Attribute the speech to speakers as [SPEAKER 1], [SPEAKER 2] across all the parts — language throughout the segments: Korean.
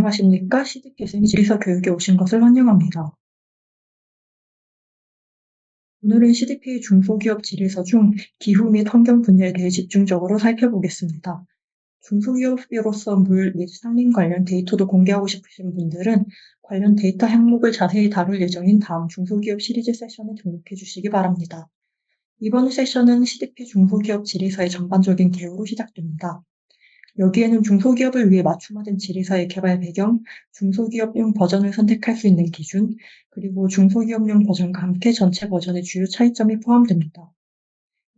[SPEAKER 1] 안녕하십니까? CDP 지리서 교육에 오신 것을 환영합니다. 오늘은 CDP 중소기업 지리서 중 기후 및 환경 분야에 대해 집중적으로 살펴보겠습니다. 중소기업으로서 물 및 산림 관련 데이터도 공개하고 싶으신 분들은 관련 데이터 항목을 자세히 다룰 예정인 다음 중소기업 시리즈 세션에 등록해 주시기 바랍니다. 이번 세션은 CDP 중소기업 지리서의 전반적인 개요로 시작됩니다. 여기에는 중소기업을 위해 맞춤화된 지리서의 개발 배경, 중소기업용 버전을 선택할 수 있는 기준, 그리고 중소기업용 버전과 함께 전체 버전의 주요 차이점이 포함됩니다.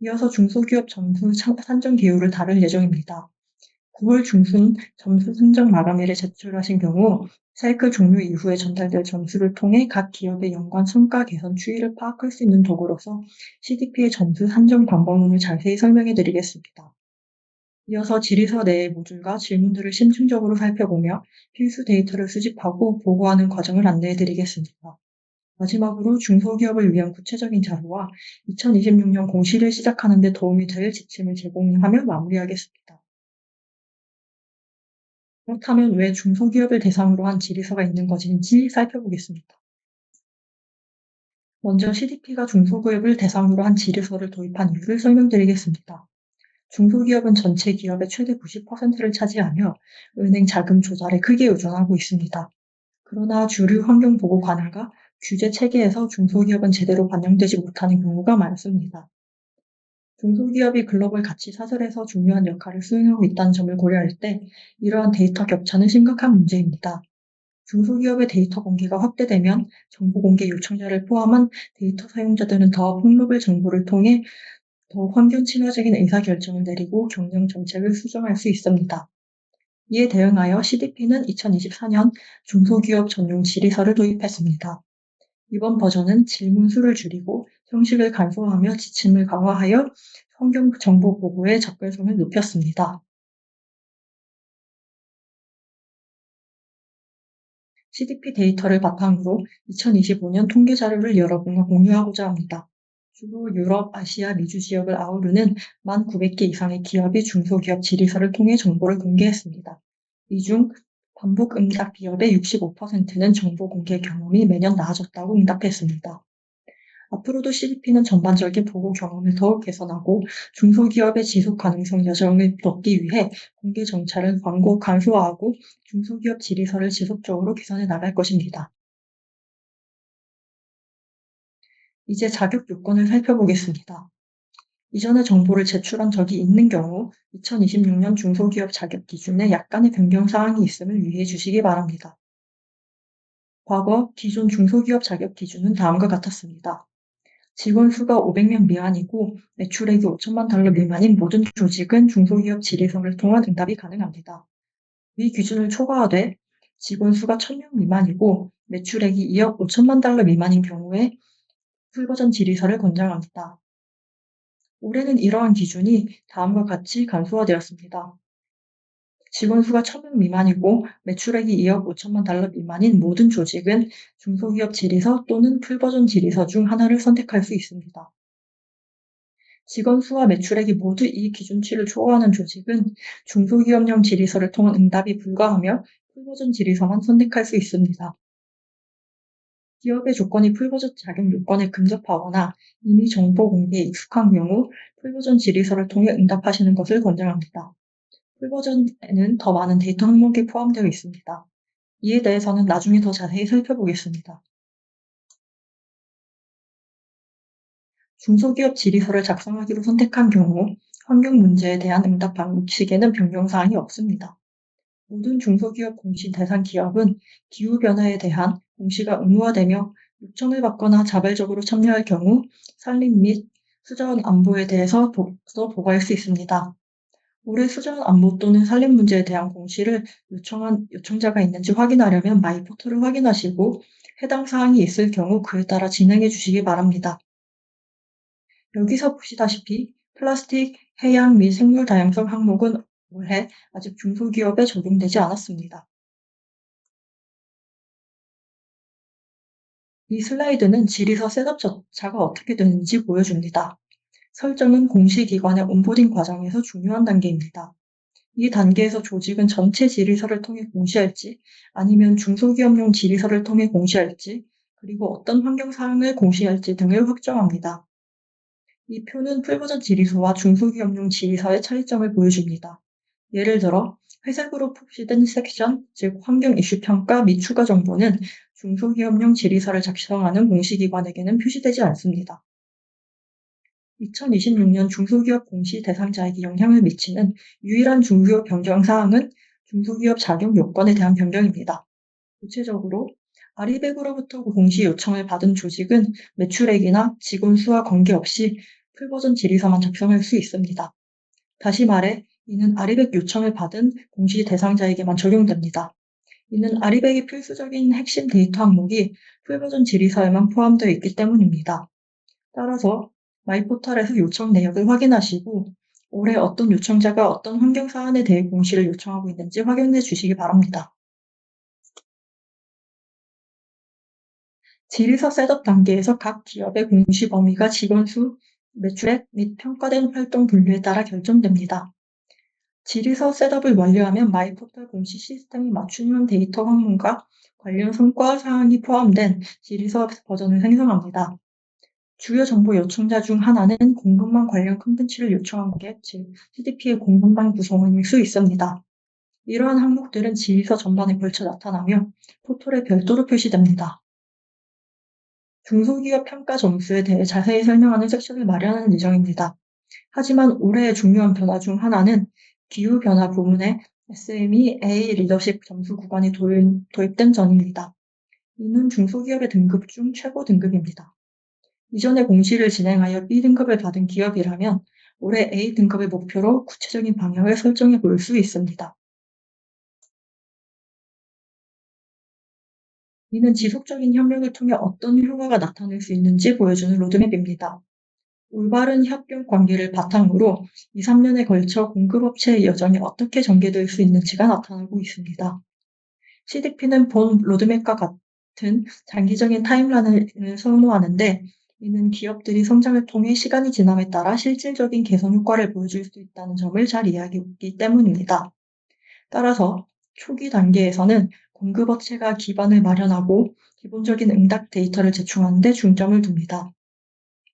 [SPEAKER 1] 이어서 중소기업 점수 산정 개요를 다룰 예정입니다. 9월 중순 점수 산정 마감일에 제출하신 경우 사이클 종료 이후에 전달될 점수를 통해 각 기업의 연관 성과 개선 추이를 파악할 수 있는 도구로서 CDP의 점수 산정 방법론을 자세히 설명해 드리겠습니다. 이어서 지리서 내의 모듈과 질문들을 심층적으로 살펴보며 필수 데이터를 수집하고 보고하는 과정을 안내해 드리겠습니다. 마지막으로 중소기업을 위한 구체적인 자료와 2026년 공시를 시작하는 데 도움이 될 지침을 제공하며 마무리하겠습니다. 그렇다면 왜 중소기업을 대상으로 한 지리서가 있는 것인지 살펴보겠습니다. 먼저 CDP가 중소기업을 대상으로 한 지리서를 도입한 이유를 설명드리겠습니다. 중소기업은 전체 기업의 최대 90%를 차지하며 은행 자금 조달에 크게 의존하고 있습니다. 그러나 주류 환경보호 관할과 규제 체계에서 중소기업은 제대로 반영되지 못하는 경우가 많습니다. 중소기업이 글로벌 가치 사슬에서 중요한 역할을 수행하고 있다는 점을 고려할 때 이러한 데이터 격차는 심각한 문제입니다. 중소기업의 데이터 공개가 확대되면 정보 공개 요청자를 포함한 데이터 사용자들은 더 폭로별 정보를 통해 더욱 환경 친화적인 의사결정을 내리고 경영 정책을 수정할 수 있습니다. 이에 대응하여 CDP는 2024년 중소기업 전용 지리서를 도입했습니다. 이번 버전은 질문 수를 줄이고 형식을 간소화하며 지침을 강화하여 환경 정보 보고의 접근성을 높였습니다. CDP 데이터를 바탕으로 2025년 통계 자료를 여러분과 공유하고자 합니다. 주로 유럽, 아시아, 미주 지역을 아우르는 1,900개 이상의 기업이 중소기업 지리서를 통해 정보를 공개했습니다. 이 중 반복 응답 기업의 65%는 정보 공개 경험이 매년 나아졌다고 응답했습니다. 앞으로도 CDP는 전반적인 보고 경험을 더욱 개선하고 중소기업의 지속 가능성 여정을 돕기 위해 공개 정찰을 광고 간소화하고 중소기업 지리서를 지속적으로 개선해 나갈 것입니다. 이제 자격 요건을 살펴보겠습니다. 이전에 정보를 제출한 적이 있는 경우 2026년 중소기업 자격 기준에 약간의 변경 사항이 있음을 유의해 주시기 바랍니다. 과거 기존 중소기업 자격 기준은 다음과 같았습니다. 직원 수가 500명 미만이고 매출액이 5천만 달러 미만인 모든 조직은 중소기업 지리서를 통한 응답이 가능합니다. 위 기준을 초과하되 직원 수가 1,000명 미만이고 매출액이 2억 5천만 달러 미만인 경우에 풀버전 지리서를 권장합니다. 올해는 이러한 기준이 다음과 같이 간소화되었습니다. 직원 수가 1,000명 미만이고 매출액이 2억 5천만 달러 미만인 모든 조직은 중소기업 지리서 또는 풀버전 지리서 중 하나를 선택할 수 있습니다. 직원 수와 매출액이 모두 이 기준치를 초과하는 조직은 중소기업용 지리서를 통한 응답이 불가하며 풀버전 지리서만 선택할 수 있습니다. 기업의 조건이 풀버전 자격 요건에 근접하거나 이미 정보 공개에 익숙한 경우 풀버전 지리서를 통해 응답하시는 것을 권장합니다. 풀버전에는 더 많은 데이터 항목이 포함되어 있습니다. 이에 대해서는 나중에 더 자세히 살펴보겠습니다. 중소기업 지리서를 작성하기로 선택한 경우 환경 문제에 대한 응답 방식에는 변경사항이 없습니다. 모든 중소기업 공시 대상 기업은 기후변화에 대한 공시가 의무화되며 요청을 받거나 자발적으로 참여할 경우 산림 및 수자원 안보에 대해서 보고할 수 있습니다. 올해 수자원 안보 또는 산림 문제에 대한 공시를 요청한 요청자가 있는지 확인하려면 마이포털을 확인하시고 해당 사항이 있을 경우 그에 따라 진행해 주시기 바랍니다. 여기서 보시다시피 플라스틱, 해양 및 생물 다양성 항목은 올해 아직 중소기업에 적용되지 않았습니다. 이 슬라이드는 지리서 셋업 절차가 어떻게 되는지 보여줍니다. 설정은 공시기관의 온보딩 과정에서 중요한 단계입니다. 이 단계에서 조직은 전체 질의서를 통해 공시할지 아니면 중소기업용 질의서를 통해 공시할지 그리고 어떤 환경사항을 공시할지 등을 확정합니다. 이 표는 풀버전 질의서와 중소기업용 질의서의 차이점을 보여줍니다. 예를 들어 회색으로 표시된 섹션, 즉 환경 이슈 평가 및 추가 정보는 중소기업용 질의서를 작성하는 공시기관에게는 표시되지 않습니다. 2026년 중소기업 공시 대상자에게 영향을 미치는 유일한 중소기업 변경 사항은 중소기업 자격 요건에 대한 변경입니다. 구체적으로 아리백으로부터 공시 요청을 받은 조직은 매출액이나 직원 수와 관계없이 풀버전 질의서만 작성할 수 있습니다. 다시 말해 이는 아리백 요청을 받은 공시 대상자에게만 적용됩니다. 이는 아리백의 필수적인 핵심 데이터 항목이 풀버전 질의서에만 포함되어 있기 때문입니다. 따라서 마이포털에서 요청 내역을 확인하시고 올해 어떤 요청자가 어떤 환경 사안에 대해 공시를 요청하고 있는지 확인해 주시기 바랍니다. 질의서 셋업 단계에서 각 기업의 공시 범위가 직원 수, 매출액 및 평가된 활동 분류에 따라 결정됩니다. 질의서 셋업을 완료하면 마이포털 공시 시스템이 맞춤형 데이터 항목과 관련 성과 사항이 포함된 질의서 버전을 생성합니다. 주요 정보 요청자 중 하나는 공급망 관련 콘텐츠를 요청한 고객, 즉 CDP의 공급망 구성원일 수 있습니다. 이러한 항목들은 질의서 전반에 걸쳐 나타나며 포털에 별도로 표시됩니다. 중소기업 평가 점수에 대해 자세히 설명하는 섹션을 마련하는 예정입니다. 하지만 올해의 중요한 변화 중 하나는 기후변화 부문에 SME A 리더십 점수 구간이 도입된 점입니다. 이는 중소기업의 등급 중 최고 등급입니다. 이전에 공시를 진행하여 B등급을 받은 기업이라면 올해 A등급의 목표로 구체적인 방향을 설정해 볼 수 있습니다. 이는 지속적인 협력을 통해 어떤 효과가 나타날 수 있는지 보여주는 로드맵입니다. 올바른 협력 관계를 바탕으로 2, 3년에 걸쳐 공급업체의 여정이 어떻게 전개될 수 있는지가 나타나고 있습니다. CDP는 본 로드맵과 같은 장기적인 타임라인을 선호하는데 이는 기업들이 성장을 통해 시간이 지남에 따라 실질적인 개선 효과를 보여줄 수 있다는 점을 잘 이해하기 때문입니다. 따라서 초기 단계에서는 공급업체가 기반을 마련하고 기본적인 응답 데이터를 제출하는 데 중점을 둡니다.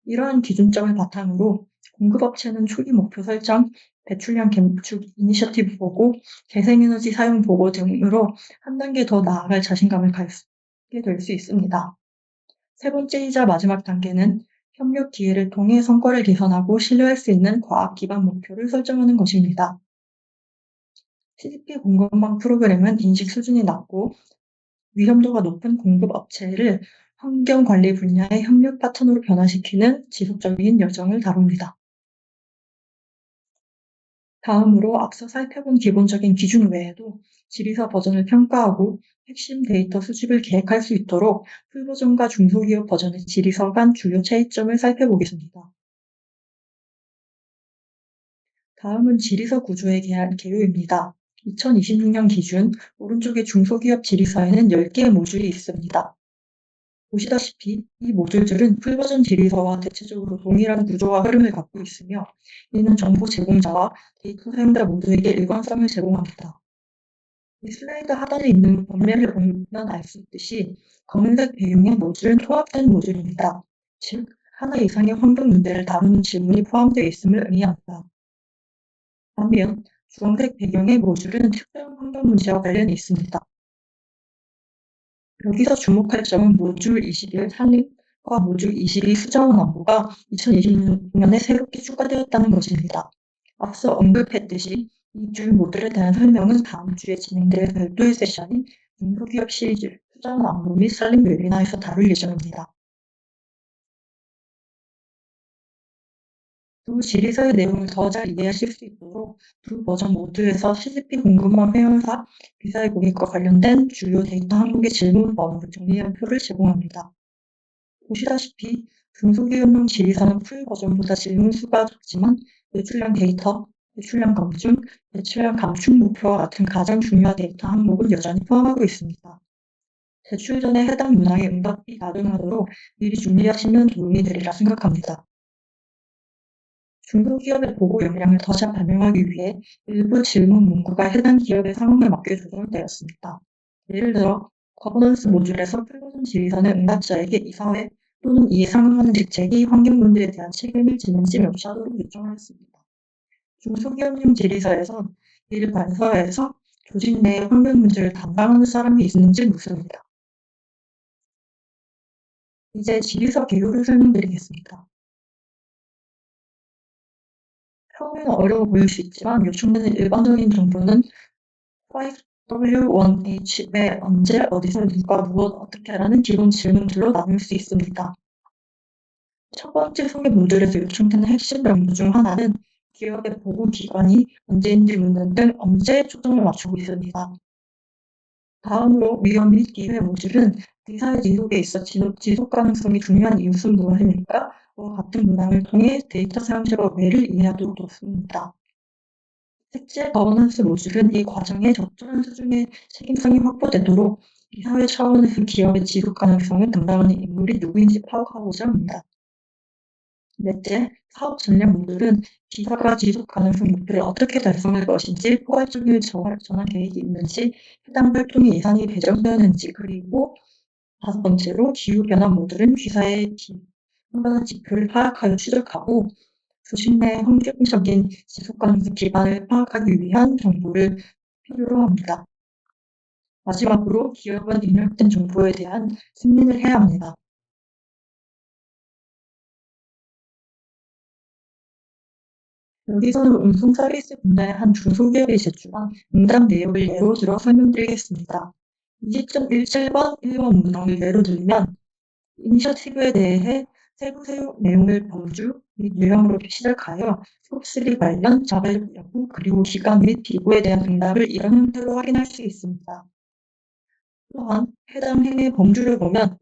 [SPEAKER 1] 이러한 기준점을 바탕으로 공급업체는 초기 목표 설정, 배출량 감축 이니셔티브 보고, 재생에너지 사용 보고 등으로 한 단계 더 나아갈 자신감을 갖게 될 수 있습니다. 세 번째이자 마지막 단계는 협력 기회를 통해 성과를 개선하고 신뢰할 수 있는 과학 기반 목표를 설정하는 것입니다. CDP 공급망 프로그램은 인식 수준이 낮고 위험도가 높은 공급업체를 환경관리 분야의 협력 파트너로 변화시키는 지속적인 여정을 다룹니다. 다음으로 앞서 살펴본 기본적인 기준 외에도 질의서 버전을 평가하고 핵심 데이터 수집을 계획할 수 있도록 풀버전과 중소기업 버전의 질의서 간 주요 차이점을 살펴보겠습니다. 다음은 질의서 구조에 대한 개요입니다. 2026년 기준 오른쪽의 중소기업 질의서에는 10개의 모듈이 있습니다. 보시다시피 이 모듈들은 풀버전 질의서와 대체적으로 동일한 구조와 흐름을 갖고 있으며 이는 정보 제공자와 데이터 사용자 모두에게 일관성을 제공합니다. 이 슬라이드 하단에 있는 범례를 보면 알 수 있듯이 검은색 배경의 모듈은 통합된 모듈입니다. 즉, 하나 이상의 환경 문제를 다루는 질문이 포함되어 있음을 의미합니다. 반면 주황색 배경의 모듈은 특정 환경 문제와 관련이 있습니다. 여기서 주목할 점은 모듈 21 산림과 모듈 22 수자원 안보가 2026년에 새롭게 추가되었다는 것입니다. 앞서 언급했듯이 이 두 모듈에 대한 설명은 다음 주에 진행될 별도의 세션인 중소기업 시리즈 수자원 안보 및 산림 웨비나에서 다룰 예정입니다. 두 질의서의 내용을 더 잘 이해하실 수 있도록 두 버전 모두에서 CDP 공급망 회원사, 비사의 고객과 관련된 주요 데이터 항목의 질문 번호를 정리한 표를 제공합니다. 보시다시피 중소기업용 질의서는 풀 버전보다 질문 수가 적지만 매출량 데이터, 매출량 검증, 매출량 감축 목표와 같은 가장 중요한 데이터 항목은 여전히 포함하고 있습니다. 제출 전에 해당 문항의 응답이 가능하도록 미리 준비하시면 도움이 되리라 생각합니다. 중소기업의 보고 역량을 더 잘 반영하기 위해 일부 질문 문구가 해당 기업의 상황에 맞게 조정되었습니다. 예를 들어 거버넌스 모듈에서 플로전 질의서는 응답자에게 이사회 또는 이에 상응하는 직책이 환경 문제에 대한 책임을 지는지 명시하도록 요청하였습니다. 중소기업용 질의서에선 이를 관서에서 조직 내 환경 문제를 담당하는 사람이 있는지 묻습니다. 이제 질의서 개요를 설명드리겠습니다. 처음에는 어려워 보일 수 있지만 요청되는 일반적인 정보는 5W1H 왜, 언제, 어디서, 누가, 무엇, 어떻게라는 기본 질문들로 나눌 수 있습니다. 첫 번째 소개 모듈에서 요청되는 핵심 정보 중 하나는 기업의 보고 기관이 언제인지 묻는 등 언제에 초점을 맞추고 있습니다. 다음으로 위험 및 기회 모듈은 의사의 지속에 있어 지속 가능성이 중요한 이유는 무엇입니까? 와 같은 문항을 통해 데이터 사용 시각 왜를 이해하도록 돕습니다. 셋째, 거버넌스 모듈은 이 과정에 적절한 수준의 책임성이 확보되도록 이사회 차원에서 기업의 지속 가능성을 담당하는 인물이 누구인지 파악하고자 합니다. 넷째, 사업 전략 모듈은 기사가 지속 가능성 목표를 어떻게 달성할 것인지, 포괄적인 전환 계획이 있는지, 해당 활동에 예산이 배정되었는지, 그리고 다섯 번째로 기후변화 모듈은 기사의 기후변화 지표를 파악하여 추적하고 조직 내 환경적인 지속 가능성 기반을 파악하기 위한 정보를 필요로 합니다. 마지막으로 기업은 입력된 정보에 대한 승인을 해야 합니다. 여기서는 운송 서비스 분야의 한 중소기업이 제출한 응답 내용을 예로 들어 설명드리겠습니다. 20.17번 1번 문항을 예로 들면 이니셔티브에 대해 세부 내용을 범주 및 유형으로 시작하여 스콥3 관련 자발 여부 그리고 기간 및 기구에 대한 응답을 이런 형태로 확인할 수 있습니다. 또한 해당 행의 범주를 보면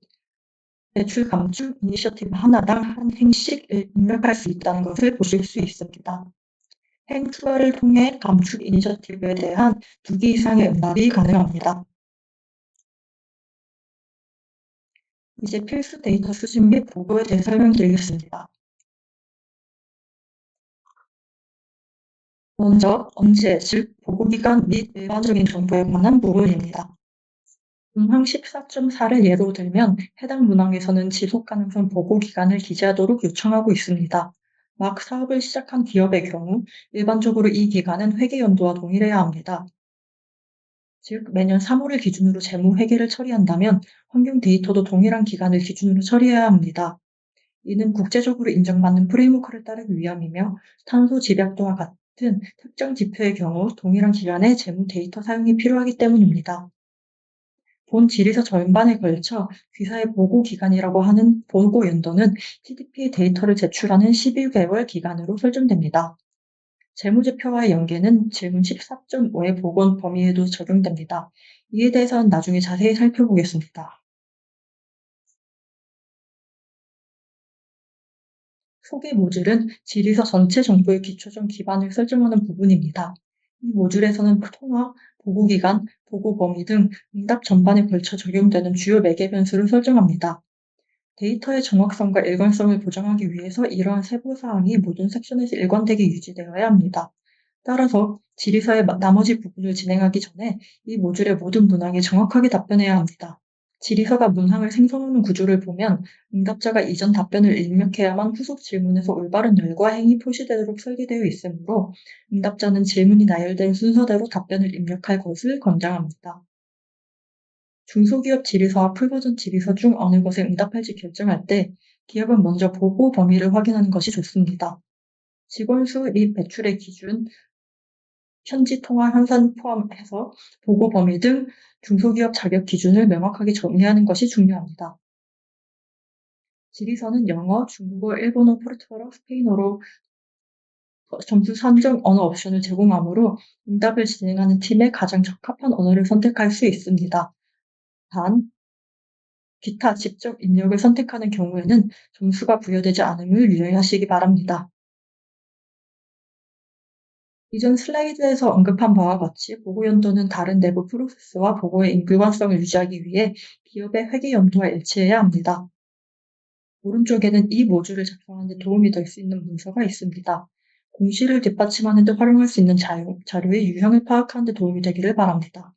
[SPEAKER 1] 대출 감축 이니셔티브 하나당 한 행씩을 입력할 수 있다는 것을 보실 수 있습니다. 행 추가를 통해 감축 이니셔티브에 대한 2개 이상의 응답이 가능합니다. 이제 필수 데이터 수집 및 보고에 대해 설명드리겠습니다. 먼저 언제, 즉 보고기간 및 일반적인 정보에 관한 부분입니다. 문항 14.4를 예로 들면 해당 문항에서는 지속가능성 보고기간을 기재하도록 요청하고 있습니다. 막 사업을 시작한 기업의 경우 일반적으로 이 기간은 회계연도와 동일해야 합니다. 즉 매년 3월을 기준으로 재무회계를 처리한다면 환경 데이터도 동일한 기간을 기준으로 처리해야 합니다. 이는 국제적으로 인정받는 프레임워크를 따르기 위함이며 탄소 집약도와 같은 특정 지표의 경우 동일한 기간의 재무 데이터 사용이 필요하기 때문입니다. 본 질의서 전반에 걸쳐 귀사의 보고 기간이라고 하는 보고 연도는 TDP 데이터를 제출하는 12개월 기간으로 설정됩니다. 재무제표와의 연계는 질문 14.5의 보건 범위에도 적용됩니다. 이에 대해서는 나중에 자세히 살펴보겠습니다. 소개 모듈은 질의서 전체 정보의 기초적 기반을 설정하는 부분입니다. 이 모듈에서는 통화, 보고기간, 보고범위 등 응답 전반에 걸쳐 적용되는 주요 매개 변수를 설정합니다. 데이터의 정확성과 일관성을 보장하기 위해서 이러한 세부사항이 모든 섹션에서 일관되게 유지되어야 합니다. 따라서 질의서의 나머지 부분을 진행하기 전에 이 모듈의 모든 문항에 정확하게 답변해야 합니다. 질의서가 문항을 생성하는 구조를 보면 응답자가 이전 답변을 입력해야만 후속 질문에서 올바른 열과 행이 표시되도록 설계되어 있으므로 응답자는 질문이 나열된 순서대로 답변을 입력할 것을 권장합니다. 중소기업 질의서와 풀버전 질의서 중 어느 것에 응답할지 결정할 때 기업은 먼저 보고 범위를 확인하는 것이 좋습니다. 직원 수 및 배출의 기준, 현지 통화 환산 포함해서 보고 범위 등 중소기업 자격 기준을 명확하게 정리하는 것이 중요합니다. 질의서는 영어, 중국어, 일본어, 포르투갈어, 스페인어로 점수 산정 언어 옵션을 제공하므로 응답을 진행하는 팀에 가장 적합한 언어를 선택할 수 있습니다. 단, 기타 직접 입력을 선택하는 경우에는 점수가 부여되지 않음을 유의하시기 바랍니다. 이전 슬라이드에서 언급한 바와 같이 보고 연도는 다른 내부 프로세스와 보고의 일관성을 유지하기 위해 기업의 회계 연도와 일치해야 합니다. 오른쪽에는 이 모듈을 작성하는 데 도움이 될 수 있는 문서가 있습니다. 공시를 뒷받침하는 데 활용할 수 있는 자료의 유형을 파악하는 데 도움이 되기를 바랍니다.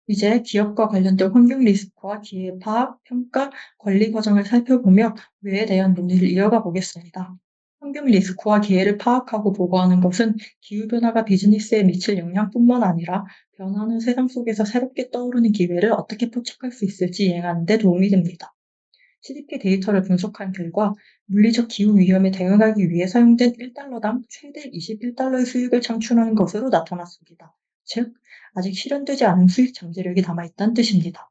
[SPEAKER 1] 이제 기업과 관련된 환경 리스크와 기회 파악, 평가, 관리 과정을 살펴보며 뇌에 대한 논의를 이어가 보겠습니다. 환경 리스크와 기회를 파악하고 보고하는 것은 기후변화가 비즈니스에 미칠 영향뿐만 아니라 변화하는 세상 속에서 새롭게 떠오르는 기회를 어떻게 포착할 수 있을지 이해하는 데 도움이 됩니다. CDP 데이터를 분석한 결과 물리적 기후 위험에 대응하기 위해 사용된 1달러당 최대 21달러의 수익을 창출하는 것으로 나타났습니다. 즉, 아직 실현되지 않은 수익 잠재력이 남아있다는 뜻입니다.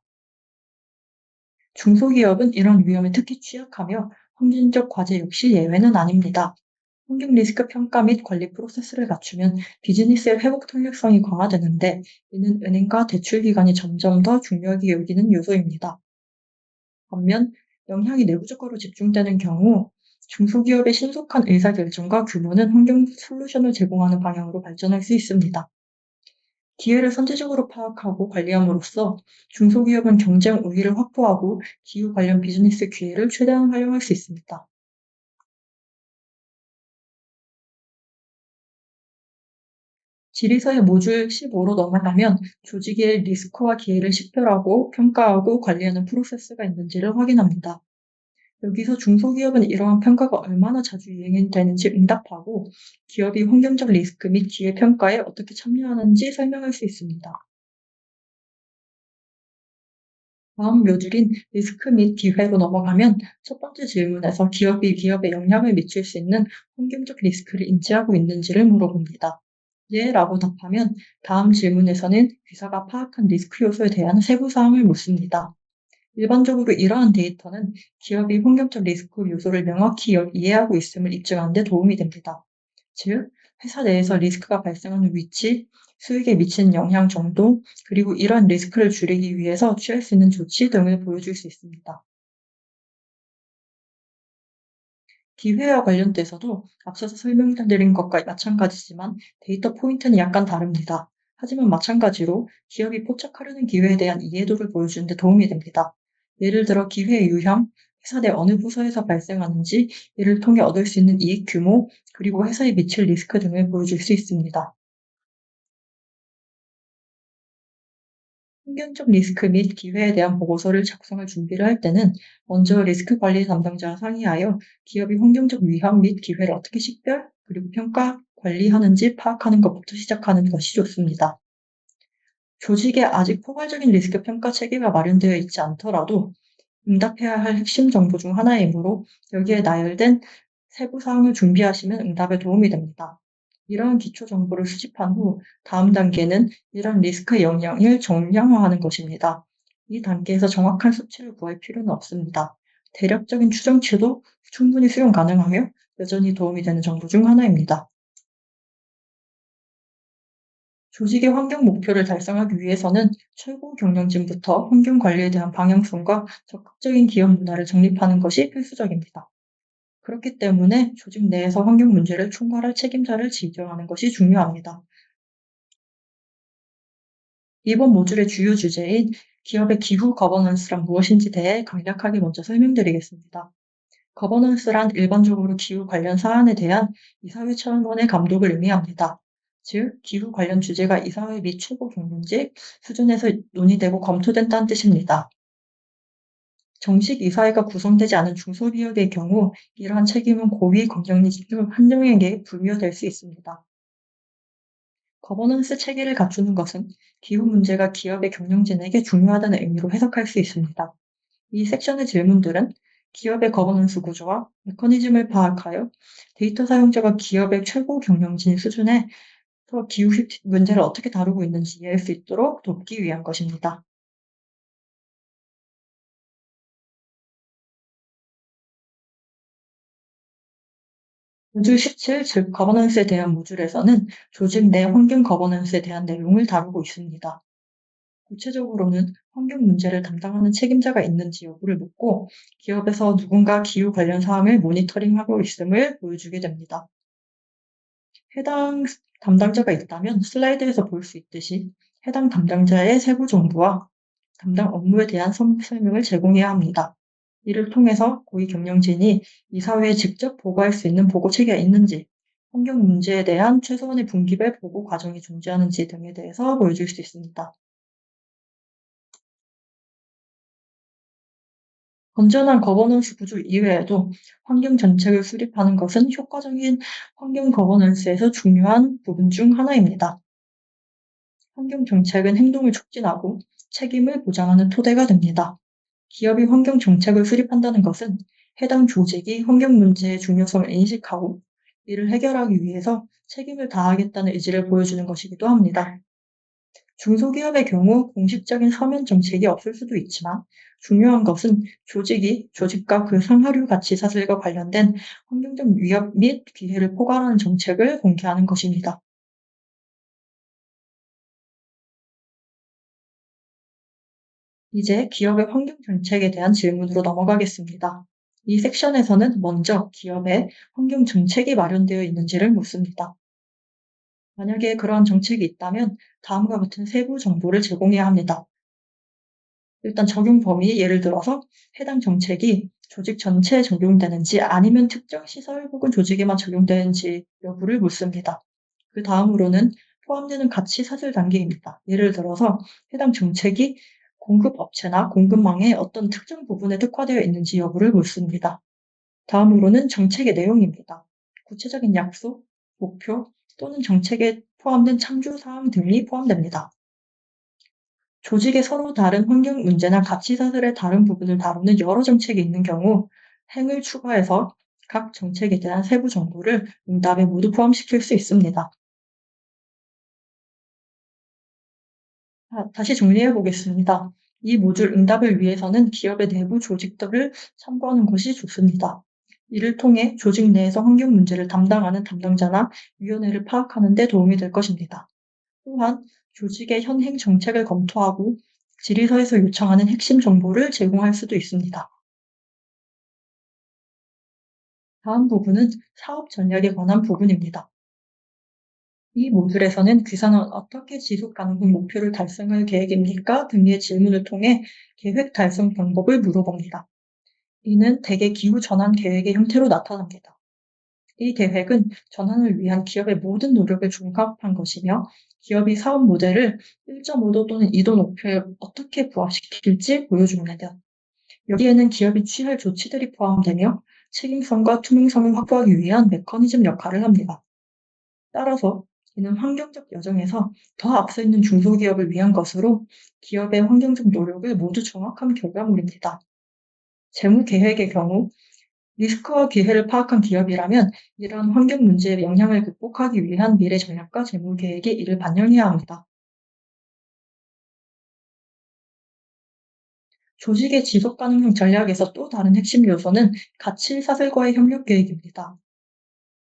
[SPEAKER 1] 중소기업은 이런 위험에 특히 취약하며 헌신적 과제 역시 예외는 아닙니다. 환경 리스크 평가 및 관리 프로세스를 갖추면 비즈니스의 회복 탄력성이 강화되는데, 이는 은행과 대출 기관이 점점 더 중요하게 여기는 요소입니다. 반면 영향이 내부적으로 집중되는 경우 중소기업의 신속한 의사결정과 규모는 환경 솔루션을 제공하는 방향으로 발전할 수 있습니다. 기회를 선제적으로 파악하고 관리함으로써 중소기업은 경쟁 우위를 확보하고 기후 관련 비즈니스 기회를 최대한 활용할 수 있습니다. 질의서의 모듈 15로 넘어가면 조직의 리스크와 기회를 식별하고 평가하고 관리하는 프로세스가 있는지를 확인합니다. 여기서 중소기업은 이러한 평가가 얼마나 자주 유행되는지 응답하고 기업이 환경적 리스크 및 기회 평가에 어떻게 참여하는지 설명할 수 있습니다. 다음 모듈인 리스크 및 기회로 넘어가면 첫 번째 질문에서 기업이 기업에 영향을 미칠 수 있는 환경적 리스크를 인지하고 있는지를 물어봅니다. 예, 라고 답하면 다음 질문에서는 회사가 파악한 리스크 요소에 대한 세부 사항을 묻습니다. 일반적으로 이러한 데이터는 기업이 환경적 리스크 요소를 명확히 이해하고 있음을 입증하는 데 도움이 됩니다. 즉, 회사 내에서 리스크가 발생하는 위치, 수익에 미치는 영향 정도, 그리고 이러한 리스크를 줄이기 위해서 취할 수 있는 조치 등을 보여줄 수 있습니다. 기회와 관련돼서도 앞서서 설명드린 것과 마찬가지지만 데이터 포인트는 약간 다릅니다. 하지만 마찬가지로 기업이 포착하려는 기회에 대한 이해도를 보여주는 데 도움이 됩니다. 예를 들어 기회의 유형, 회사 내 어느 부서에서 발생하는지, 이를 통해 얻을 수 있는 이익 규모, 그리고 회사에 미칠 리스크 등을 보여줄 수 있습니다. 환경적 리스크 및 기회에 대한 보고서를 작성할 준비를 할 때는 먼저 리스크 관리 담당자와 상의하여 기업이 환경적 위험 및 기회를 어떻게 식별, 그리고 평가, 관리하는지 파악하는 것부터 시작하는 것이 좋습니다. 조직에 아직 포괄적인 리스크 평가 체계가 마련되어 있지 않더라도 응답해야 할 핵심 정보 중 하나이므로 여기에 나열된 세부 사항을 준비하시면 응답에 도움이 됩니다. 이러한 기초 정보를 수집한 후 다음 단계는 이런 리스크의 영향을 정량화하는 것입니다. 이 단계에서 정확한 수치를 구할 필요는 없습니다. 대략적인 추정치도 충분히 수용 가능하며 여전히 도움이 되는 정보 중 하나입니다. 조직의 환경 목표를 달성하기 위해서는 최고 경영진부터 환경 관리에 대한 방향성과 적극적인 기업 문화를 정립하는 것이 필수적입니다. 그렇기 때문에 조직 내에서 환경 문제를 총괄할 책임자를 지정하는 것이 중요합니다. 이번 모듈의 주요 주제인 기업의 기후 거버넌스란 무엇인지 대해 간략하게 먼저 설명드리겠습니다. 거버넌스란 일반적으로 기후 관련 사안에 대한 이사회 차원의 감독을 의미합니다. 즉, 기후 관련 주제가 이사회 및 최고 경영직 수준에서 논의되고 검토된다는 뜻입니다. 정식 이사회가 구성되지 않은 중소기업의 경우 이러한 책임은 고위 경영직 중 한 명에게 부여될 수 있습니다. 거버넌스 체계를 갖추는 것은 기후 문제가 기업의 경영진에게 중요하다는 의미로 해석할 수 있습니다. 이 섹션의 질문들은 기업의 거버넌스 구조와 메커니즘을 파악하여 데이터 사용자가 기업의 최고 경영진 수준에 기후 문제를 어떻게 다루고 있는지 이해할 수 있도록 돕기 위한 것입니다. 모듈 17, 즉 거버넌스에 대한 모듈에서는 조직 내 환경 거버넌스에 대한 내용을 다루고 있습니다. 구체적으로는 환경 문제를 담당하는 책임자가 있는지 여부를 묻고 기업에서 누군가 기후 관련 사항을 모니터링하고 있음을 보여주게 됩니다. 해당 담당자가 있다면 슬라이드에서 볼 수 있듯이 해당 담당자의 세부 정보와 담당 업무에 대한 설명을 제공해야 합니다. 이를 통해서 고위 경영진이 이사회에 직접 보고할 수 있는 보고 체계가 있는지, 환경 문제에 대한 최소한의 분기별 보고 과정이 존재하는지 등에 대해서 보여줄 수 있습니다. 건전한 거버넌스 구조 이외에도 환경 정책을 수립하는 것은 효과적인 환경 거버넌스에서 중요한 부분 중 하나입니다. 환경 정책은 행동을 촉진하고 책임을 보장하는 토대가 됩니다. 기업이 환경 정책을 수립한다는 것은 해당 조직이 환경 문제의 중요성을 인식하고 이를 해결하기 위해서 책임을 다하겠다는 의지를 보여주는 것이기도 합니다. 중소기업의 경우 공식적인 서면 정책이 없을 수도 있지만 중요한 것은 조직이 조직과 그 상하류 가치 사슬과 관련된 환경적 위협 및 기회를 포괄하는 정책을 공개하는 것입니다. 이제 기업의 환경 정책에 대한 질문으로 넘어가겠습니다. 이 섹션에서는 먼저 기업의 환경 정책이 마련되어 있는지를 묻습니다. 만약에 그러한 정책이 있다면 다음과 같은 세부 정보를 제공해야 합니다. 일단 적용 범위, 예를 들어서 해당 정책이 조직 전체에 적용되는지 아니면 특정 시설 혹은 조직에만 적용되는지 여부를 묻습니다. 그 다음으로는 포함되는 가치 사슬 단계입니다. 예를 들어서 해당 정책이 공급 업체나 공급망의 어떤 특정 부분에 특화되어 있는지 여부를 묻습니다. 다음으로는 정책의 내용입니다. 구체적인 약속, 목표 또는 정책에 포함된 참조 사항 등이 포함됩니다. 조직의 서로 다른 환경 문제나 가치 사슬의 다른 부분을 다루는 여러 정책이 있는 경우 행을 추가해서 각 정책에 대한 세부 정보를 응답에 모두 포함시킬 수 있습니다. 다시 정리해 보겠습니다. 이 모듈 응답을 위해서는 기업의 내부 조직들을 참고하는 것이 좋습니다. 이를 통해 조직 내에서 환경 문제를 담당하는 담당자나 위원회를 파악하는 데 도움이 될 것입니다. 또한 조직의 현행 정책을 검토하고 질의서에서 요청하는 핵심 정보를 제공할 수도 있습니다. 다음 부분은 사업 전략에 관한 부분입니다. 이 모듈에서는 귀사는 어떻게 지속 가능한 목표를 달성할 계획입니까? 등의 질문을 통해 계획 달성 방법을 물어봅니다. 이는 대개 기후 전환 계획의 형태로 나타납니다. 이 계획은 전환을 위한 기업의 모든 노력을 종합한 것이며 기업이 사업 모델을 1.5도 또는 2도 목표에 어떻게 부합시킬지 보여줍니다. 여기에는 기업이 취할 조치들이 포함되며 책임성과 투명성을 확보하기 위한 메커니즘 역할을 합니다. 따라서 이는 환경적 여정에서 더 앞서 있는 중소기업을 위한 것으로 기업의 환경적 노력을 모두 종합한 결과물입니다. 재무 계획의 경우 리스크와 기회를 파악한 기업이라면 이러한 환경 문제의 영향을 극복하기 위한 미래 전략과 재무 계획이 이를 반영해야 합니다. 조직의 지속 가능성 전략에서 또 다른 핵심 요소는 가치 사슬과의 협력 계획입니다.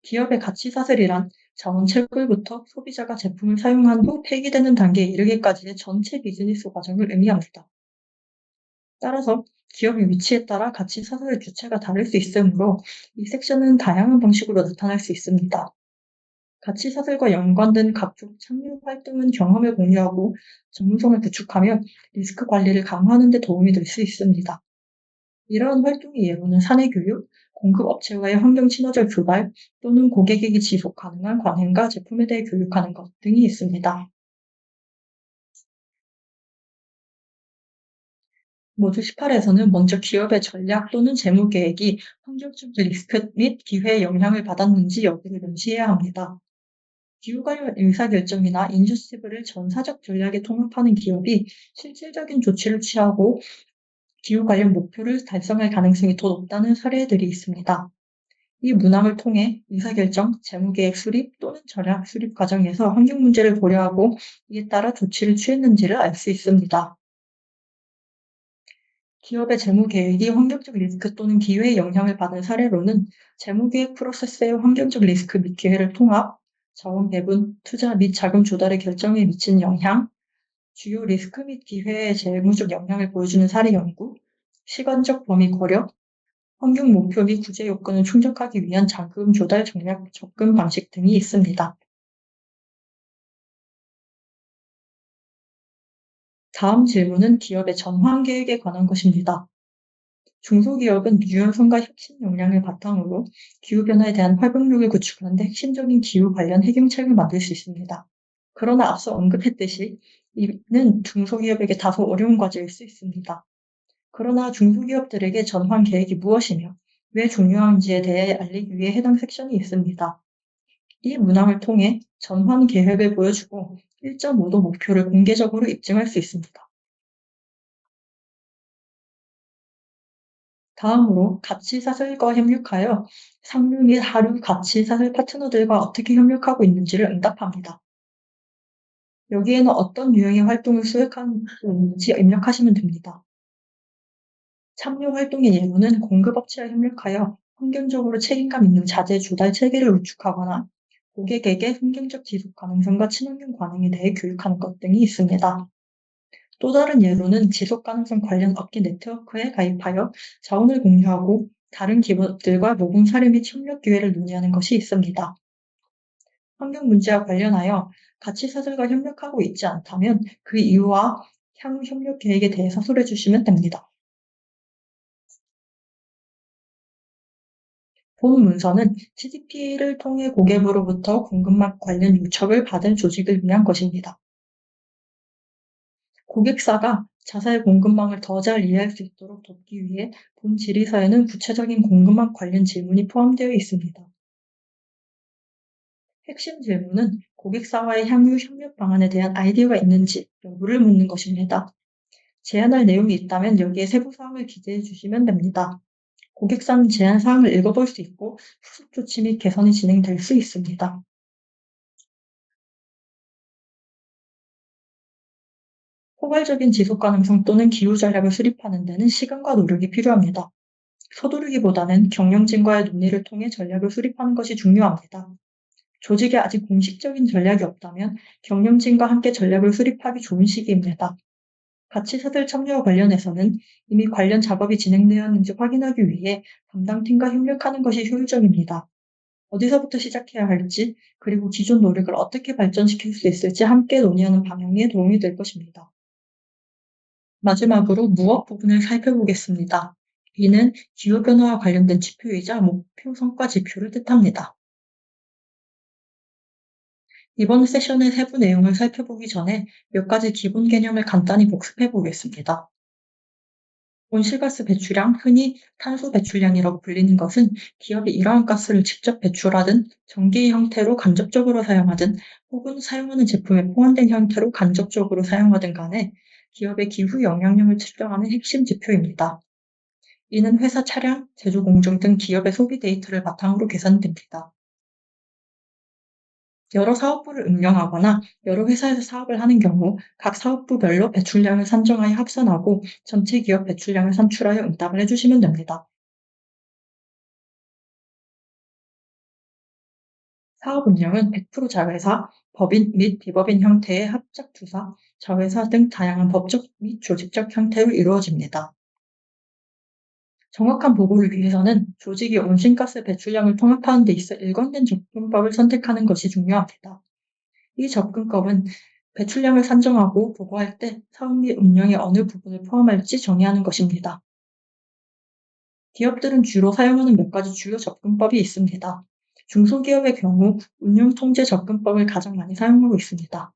[SPEAKER 1] 기업의 가치 사슬이란 자원 채굴부터 소비자가 제품을 사용한 후 폐기되는 단계에 이르기까지의 전체 비즈니스 과정을 의미합니다. 따라서 기업의 위치에 따라 가치 사슬의 주체가 다를 수 있으므로 이 섹션은 다양한 방식으로 나타날 수 있습니다. 가치 사슬과 연관된 각종 참여 활동은 경험을 공유하고 전문성을 구축하며 리스크 관리를 강화하는 데 도움이 될 수 있습니다. 이러한 활동의 예로는 사내 교육, 공급 업체와의 환경 친화적 교발 또는 고객에게 지속 가능한 관행과 제품에 대해 교육하는 것 등이 있습니다. 모두 18에서는 먼저 기업의 전략 또는 재무 계획이 환경적 리스크 및 기회에 영향을 받았는지 여부를 명시해야 합니다. 기후 관련 의사결정이나 인셔티브를 전사적 전략에 통합하는 기업이 실질적인 조치를 취하고 기후 관련 목표를 달성할 가능성이 더 높다는 사례들이 있습니다. 이 문항을 통해 의사결정, 재무계획 수립 또는 전략 수립 과정에서 환경 문제를 고려하고 이에 따라 조치를 취했는지를 알 수 있습니다. 기업의 재무계획이 환경적 리스크 또는 기회에 영향을 받은 사례로는 재무계획 프로세스의 환경적 리스크 및 기회를 통합, 자원 배분, 투자 및 자금 조달의 결정에 미치는 영향, 주요 리스크 및 기회의 재무적 영향을 보여주는 사례 연구, 시간적 범위 고려, 환경 목표 및 구제 요건을 충족하기 위한 자금 조달 전략 접근 방식 등이 있습니다. 다음 질문은 기업의 전환 계획에 관한 것입니다. 중소기업은 유연성과 혁신 역량을 바탕으로 기후변화에 대한 활동력을 구축하는 데 핵심적인 기후 관련 해결책을 만들 수 있습니다. 그러나 앞서 언급했듯이 이는 중소기업에게 다소 어려운 과제일 수 있습니다. 그러나 중소기업들에게 전환 계획이 무엇이며 왜 중요한지에 대해 알리기 위해 해당 섹션이 있습니다. 이 문항을 통해 전환 계획을 보여주고 1.5도 목표를 공개적으로 입증할 수 있습니다. 다음으로 가치사슬과 협력하여 상류 및 하류 가치사슬 파트너들과 어떻게 협력하고 있는지를 응답합니다. 여기에는 어떤 유형의 활동을 수행하고 있는지 입력하시면 됩니다. 참여 활동의 예로는 공급업체와 협력하여 환경적으로 책임감 있는 자재 조달 체계를 구축하거나 고객에게 환경적 지속 가능성과 친환경 관행에 대해 교육하는 것 등이 있습니다. 또 다른 예로는 지속 가능성 관련 업계 네트워크에 가입하여 자원을 공유하고 다른 기업들과 모금 사례 및 협력 기회를 논의하는 것이 있습니다. 환경 문제와 관련하여 가치사슬과 협력하고 있지 않다면 그 이유와 향후 협력 계획에 대해서 소개해 주시면 됩니다. 본 문서는 CDP를 통해 고객으로부터 공급망 관련 요청을 받은 조직을 위한 것입니다. 고객사가 자사의 공급망을 더 잘 이해할 수 있도록 돕기 위해 본 질의서에는 구체적인 공급망 관련 질문이 포함되어 있습니다. 핵심 질문은 고객사와의 향후 협력 방안에 대한 아이디어가 있는지 여부를 묻는 것입니다. 제안할 내용이 있다면 여기에 세부 사항을 기재해 주시면 됩니다. 고객사는 제안 사항을 읽어볼 수 있고 후속 조치 및 개선이 진행될 수 있습니다. 포괄적인 지속 가능성 또는 기후 전략을 수립하는 데는 시간과 노력이 필요합니다. 서두르기보다는 경영진과의 논의를 통해 전략을 수립하는 것이 중요합니다. 조직에 아직 공식적인 전략이 없다면 경영진과 함께 전략을 수립하기 좋은 시기입니다. 가치사슬 참여와 관련해서는 이미 관련 작업이 진행되었는지 확인하기 위해 담당 팀과 협력하는 것이 효율적입니다. 어디서부터 시작해야 할지, 그리고 기존 노력을 어떻게 발전시킬 수 있을지 함께 논의하는 방향에 도움이 될 것입니다. 마지막으로 무엇 부분을 살펴보겠습니다. 이는 기후변화와 관련된 지표이자 목표 성과 지표를 뜻합니다. 이번 세션의 세부 내용을 살펴보기 전에 몇 가지 기본 개념을 간단히 복습해 보겠습니다. 온실가스 배출량, 흔히 탄소 배출량이라고 불리는 것은 기업이 이러한 가스를 직접 배출하든 전기 형태로 간접적으로 사용하든 혹은 사용하는 제품에 포함된 형태로 간접적으로 사용하든 간에 기업의 기후 영향력을 측정하는 핵심 지표입니다. 이는 회사 차량, 제조 공정 등 기업의 소비 데이터를 바탕으로 계산됩니다. 여러 사업부를 운영하거나 여러 회사에서 사업을 하는 경우 각 사업부별로 배출량을 산정하여 합산하고 전체 기업 배출량을 산출하여 응답을 해주시면 됩니다. 사업 운영은 100% 자회사, 법인 및 비법인 형태의 합작투사, 자회사 등 다양한 법적 및 조직적 형태로 이루어집니다. 정확한 보고를 위해서는 조직이 온실가스 배출량을 통합하는 데 있어 일관된 접근법을 선택하는 것이 중요합니다. 이 접근법은 배출량을 산정하고 보고할 때 사업 및 운영의 어느 부분을 포함할지 정의하는 것입니다. 기업들은 주로 사용하는 몇 가지 주요 접근법이 있습니다. 중소기업의 경우 운영 통제 접근법을 가장 많이 사용하고 있습니다.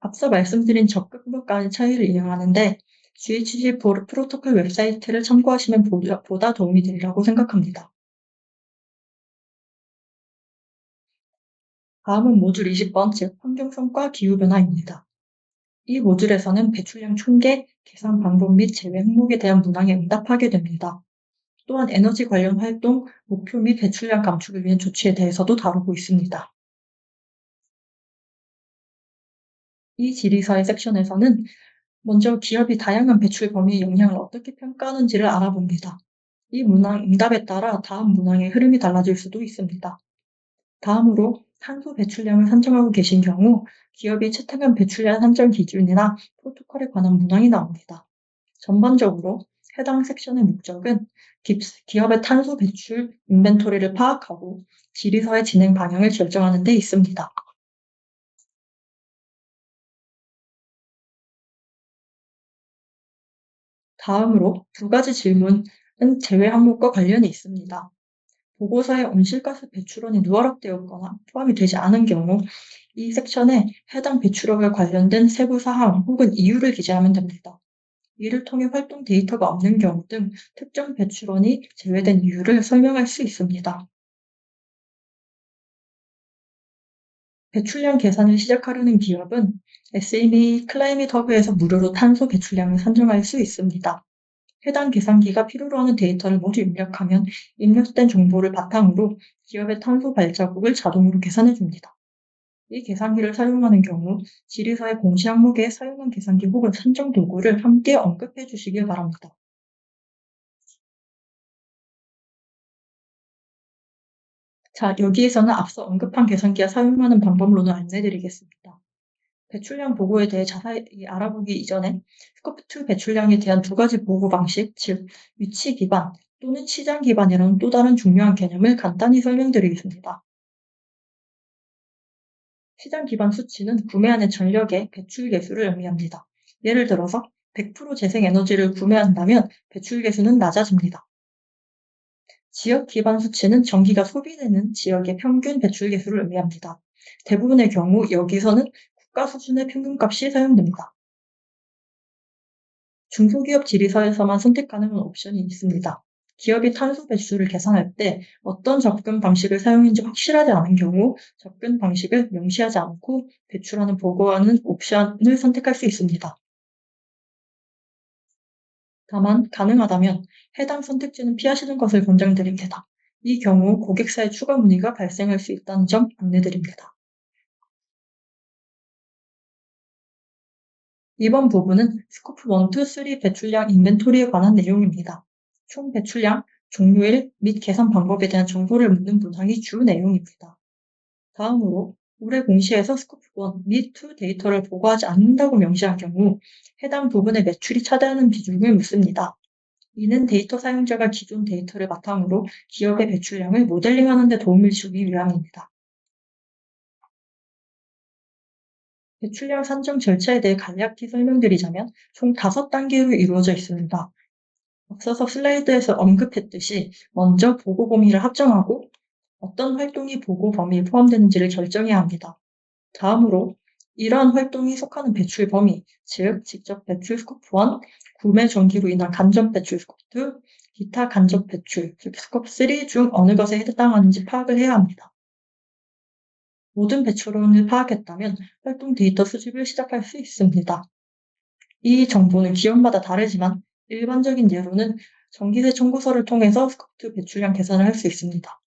[SPEAKER 1] 앞서 말씀드린 접근법 간의 차이를 이해하는데 GHG 프로토콜 웹사이트를 참고하시면 보다 도움이 되리라고 생각합니다. 다음은 모듈 20번, 즉 환경성과 기후변화입니다. 이 모듈에서는 배출량 총계, 계산 방법 및 제외 항목에 대한 문항에 응답하게 됩니다. 또한 에너지 관련 활동, 목표 및 배출량 감축을 위한 조치에 대해서도 다루고 있습니다. 이 질의서의 섹션에서는 먼저 기업이 다양한 배출 범위의 영향을 어떻게 평가하는지를 알아봅니다. 이 문항 응답에 따라 다음 문항의 흐름이 달라질 수도 있습니다. 다음으로 탄소 배출량을 산정하고 계신 경우 기업이 채택한 배출량 산정 기준이나 프로토콜에 관한 문항이 나옵니다. 전반적으로 해당 섹션의 목적은 기업의 탄소 배출 인벤토리를 파악하고 질의서의 진행 방향을 결정하는 데 있습니다. 다음으로 두 가지 질문 제외 항목과 관련이 있습니다. 보고서에 온실가스 배출원이 누락되었거나 포함이 되지 않은 경우 이 섹션에 해당 배출원과 관련된 세부 사항 혹은 이유를 기재하면 됩니다. 이를 통해 활동 데이터가 없는 경우 등 특정 배출원이 제외된 이유를 설명할 수 있습니다. 배출량 계산을 시작하려는 기업은 SMA 클라이밋 허브에서 무료로 탄소 배출량을 산정할 수 있습니다. 해당 계산기가 필요로 하는 데이터를 모두 입력하면 입력된 정보를 바탕으로 기업의 탄소 발자국을 자동으로 계산해 줍니다. 이 계산기를 사용하는 경우 질의서의 공시 항목에 사용한 계산기 혹은 산정 도구를 함께 언급해 주시길 바랍니다. 자, 여기에서는 앞서 언급한 계산기와 사용하는 방법론을 안내드리겠습니다. 배출량 보고에 대해 자세히 알아보기 이전에 스코프2 배출량에 대한 두 가지 보고 방식, 즉 위치 기반 또는 시장 기반이라는 또 다른 중요한 개념을 간단히 설명드리겠습니다. 시장 기반 수치는 구매하는 전력의 배출 계수를 의미합니다. 예를 들어서 100% 재생에너지를 구매한다면 배출 계수는 낮아집니다. 지역 기반 수치는 전기가 소비되는 지역의 평균 배출 계수를 의미합니다. 대부분의 경우 여기서는 국가 수준의 평균값이 사용됩니다. 중소기업 질의서에서만 선택 가능한 옵션이 있습니다. 기업이 탄소 배출을 계산할 때 어떤 접근 방식을 사용했는지 확실하지 않은 경우 접근 방식을 명시하지 않고 배출하는 보고하는 옵션을 선택할 수 있습니다. 다만 가능하다면 해당 선택지는 피하시는 것을 권장드립니다. 이 경우 고객사의 추가 문의가 발생할 수 있다는 점 안내드립니다. 이번 부분은 스코프 1, 2, 3 배출량 인벤토리에 관한 내용입니다. 총 배출량, 종료일 및 계산 방법에 대한 정보를 묻는 문항이 주 내용입니다. 다음으로 올해 공시에서 스코프 1 및 2 데이터를 보고하지 않는다고 명시한 경우 해당 부분의 매출이 차지하는 비중을 묻습니다. 이는 데이터 사용자가 기존 데이터를 바탕으로 기업의 배출량을 모델링하는 데 도움을 주기 위함입니다. 배출량 산정 절차에 대해 간략히 설명드리자면 총 5단계로 이루어져 있습니다. 앞서서 슬라이드에서 언급했듯이 먼저 보고 범위를 합정하고 어떤 활동이 보고 범위에 포함되는지를 결정해야 합니다. 다음으로 이러한 활동이 속하는 배출 범위, 즉 직접 배출 스코프 1, 구매 전기로 인한 간접 배출 스코프 2, 기타 간접 배출, 즉 스코프 3 중 어느 것에 해당하는지 파악을 해야 합니다. 모든 배출원을 파악했다면 활동 데이터 수집을 시작할 수 있습니다. 이 정보는 기업마다 다르지만 일반적인 예로는 전기세 청구서를 통해서 스코프2 배출량 계산을 할 수 있습니다.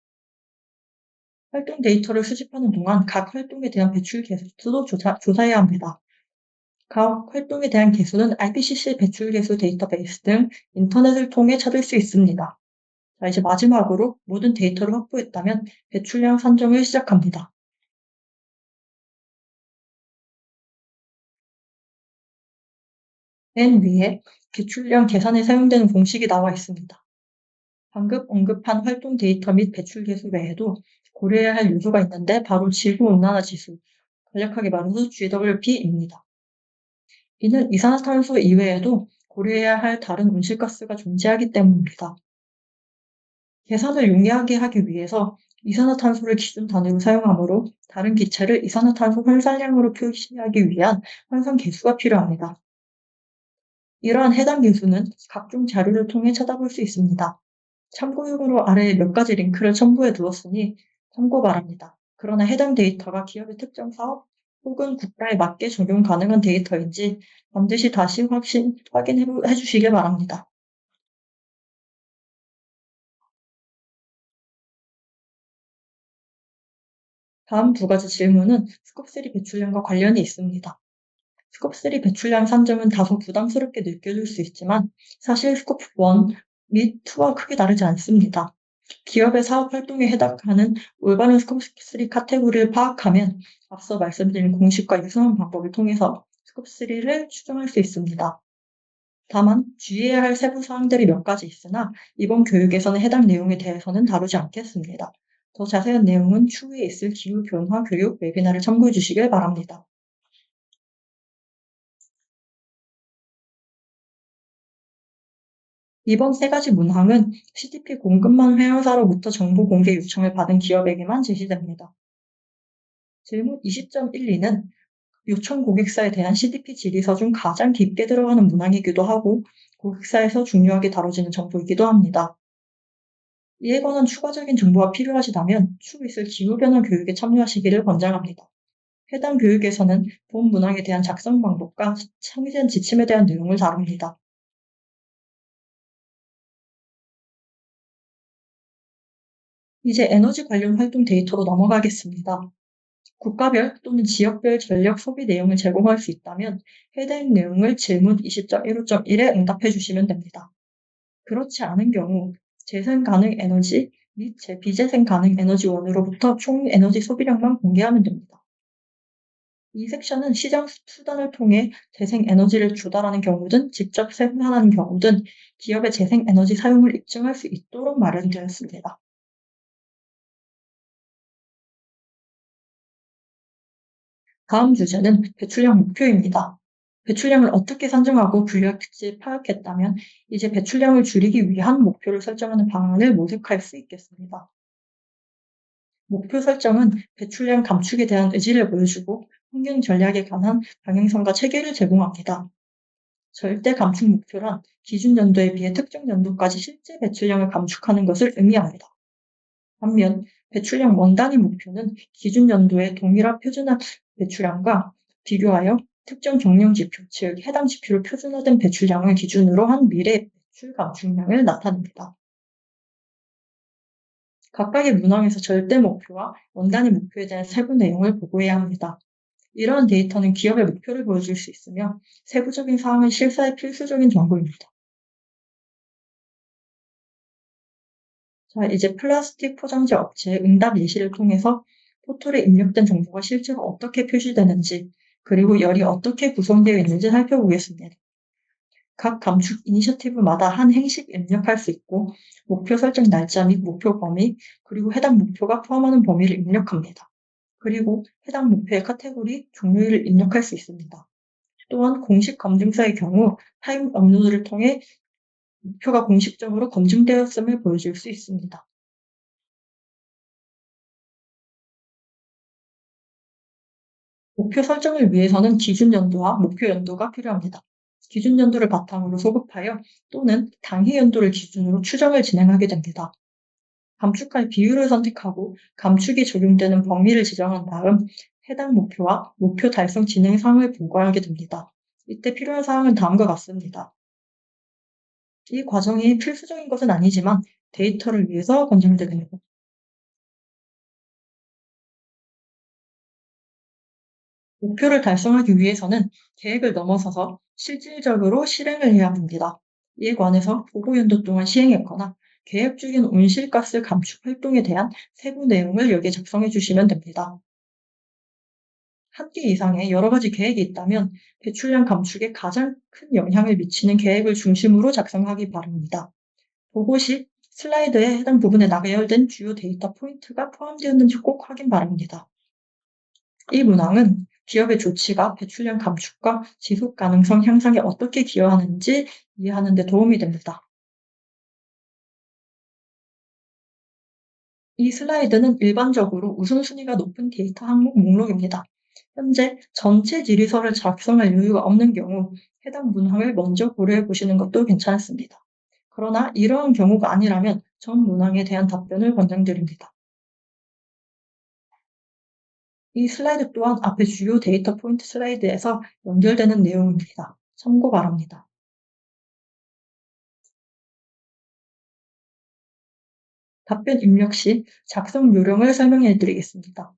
[SPEAKER 1] 활동 데이터를 수집하는 동안 각 활동에 대한 배출 개수도 조사해야 합니다. 각 활동에 대한 개수는 IPCC 배출 개수 데이터베이스 등 인터넷을 통해 찾을 수 있습니다. 자, 이제 마지막으로 모든 데이터를 확보했다면 배출량 산정을 시작합니다. 맨 위에 배출량 계산에 사용되는 공식이 나와 있습니다. 방금 언급한 활동 데이터 및 배출 개수 외에도 고려해야 할 요소가 있는데 바로 지구온난화 지수, 간략하게 말해서 GWP입니다. 이는 이산화탄소 이외에도 고려해야 할 다른 온실가스가 존재하기 때문입니다. 계산을 용이하게 하기 위해서 이산화탄소를 기준 단위로 사용하므로 다른 기체를 이산화탄소 환산량으로 표시하기 위한 환산 계수가 필요합니다. 이러한 해당 계수는 각종 자료를 통해 찾아볼 수 있습니다. 참고용으로 아래에 몇 가지 링크를 첨부해 두었으니 참고 바랍니다. 그러나 해당 데이터가 기업의 특정 사업 혹은 국가에 맞게 적용 가능한 데이터인지 반드시 다시 확인해 주시길 바랍니다. 다음 두 가지 질문은 스콥3 배출량과 관련이 있습니다. 스콥3 배출량 산정은 다소 부담스럽게 느껴질 수 있지만 사실 스코프1 및 2와 크게 다르지 않습니다. 기업의 사업 활동에 해당하는 올바른 스코프3 카테고리를 파악하면 앞서 말씀드린 공식과 유사한 방법을 통해서 스코프3를 추정할 수 있습니다. 다만 주의해야 할 세부 사항들이 몇 가지 있으나 이번 교육에서는 해당 내용에 대해서는 다루지 않겠습니다. 더 자세한 내용은 추후에 있을 기후변화 교육 웨비나를 참고해 주시길 바랍니다. 이번 세 가지 문항은 CDP 공급망 회원사로부터 정보 공개 요청을 받은 기업에게만 제시됩니다. 질문 20.12는 요청 고객사에 대한 CDP 질의서 중 가장 깊게 들어가는 문항이기도 하고 고객사에서 중요하게 다뤄지는 정보이기도 합니다. 이에 관한 추가적인 정보가 필요하시다면 추후 있을 기후변화 교육에 참여하시기를 권장합니다. 해당 교육에서는 본 문항에 대한 작성 방법과 상세한 지침에 대한 내용을 다룹니다. 이제 에너지 관련 활동 데이터로 넘어가겠습니다. 국가별 또는 지역별 전력 소비 내용을 제공할 수 있다면 해당 내용을 질문 20.15.1에 응답해 주시면 됩니다. 그렇지 않은 경우 재생 가능 에너지 및 비재생 가능 에너지원으로부터 총 에너지 소비량만 공개하면 됩니다. 이 섹션은 시장 수단을 통해 재생 에너지를 조달하는 경우든 직접 생산하는 경우든 기업의 재생 에너지 사용을 입증할 수 있도록 마련되었습니다. 다음 주제는 배출량 목표입니다. 배출량을 어떻게 산정하고 분류할지 파악했다면 이제 배출량을 줄이기 위한 목표를 설정하는 방안을 모색할 수 있겠습니다. 목표 설정은 배출량 감축에 대한 의지를 보여주고 환경 전략에 관한 방향성과 체계를 제공합니다. 절대 감축 목표란 기준 연도에 비해 특정 연도까지 실제 배출량을 감축하는 것을 의미합니다. 반면 배출량 원단위 목표는 기준 연도의 동일한 표준화 배출량과 비교하여 특정 경영 지표, 즉 해당 지표로 표준화된 배출량을 기준으로 한 미래 배출 감축량을 나타냅니다. 각각의 문항에서 절대 목표와 원단위 목표에 대한 세부 내용을 보고해야 합니다. 이러한 데이터는 기업의 목표를 보여줄 수 있으며 세부적인 사항은 실사에 필수적인 정보입니다. 자, 이제 플라스틱 포장재 업체의 응답 예시를 통해서 포털에 입력된 정보가 실제로 어떻게 표시되는지 그리고 열이 어떻게 구성되어 있는지 살펴보겠습니다. 각 감축 이니셔티브마다 한 행씩 입력할 수 있고 목표 설정 날짜 및 목표 범위 그리고 해당 목표가 포함하는 범위를 입력합니다. 그리고 해당 목표의 카테고리, 종류를 입력할 수 있습니다. 또한 공식 검증서의 경우 타임 업로드를 통해 목표가 공식적으로 검증되었음을 보여줄 수 있습니다. 목표 설정을 위해서는 기준 연도와 목표 연도가 필요합니다. 기준 연도를 바탕으로 소급하여 또는 당해 연도를 기준으로 추정을 진행하게 됩니다. 감축할 비율을 선택하고 감축이 적용되는 범위를 지정한 다음 해당 목표와 목표 달성 진행 사항을 보고하게 됩니다. 이때 필요한 사항은 다음과 같습니다. 이 과정이 필수적인 것은 아니지만 데이터를 위해서 권장드립니다. 목표를 달성하기 위해서는 계획을 넘어서서 실질적으로 실행을 해야 합니다. 이에 관해서 보고연도 동안 시행했거나 계획 중인 온실가스 감축 활동에 대한 세부 내용을 여기에 작성해 주시면 됩니다. 한 개 이상의 여러 가지 계획이 있다면 배출량 감축에 가장 큰 영향을 미치는 계획을 중심으로 작성하기 바랍니다. 보고 시 슬라이드에 해당 부분에 나열된 주요 데이터 포인트가 포함되었는지 꼭 확인 바랍니다. 이 문항은 기업의 조치가 배출량 감축과 지속 가능성 향상에 어떻게 기여하는지 이해하는 데 도움이 됩니다. 이 슬라이드는 일반적으로 우선순위가 높은 데이터 항목 목록입니다. 현재 전체 질의서를 작성할 여유가 없는 경우 해당 문항을 먼저 고려해 보시는 것도 괜찮습니다. 그러나 이러한 경우가 아니라면 전 문항에 대한 답변을 권장드립니다. 이 슬라이드 또한 앞의 주요 데이터 포인트 슬라이드에서 연결되는 내용입니다. 참고 바랍니다. 답변 입력 시 작성 요령을 설명해 드리겠습니다.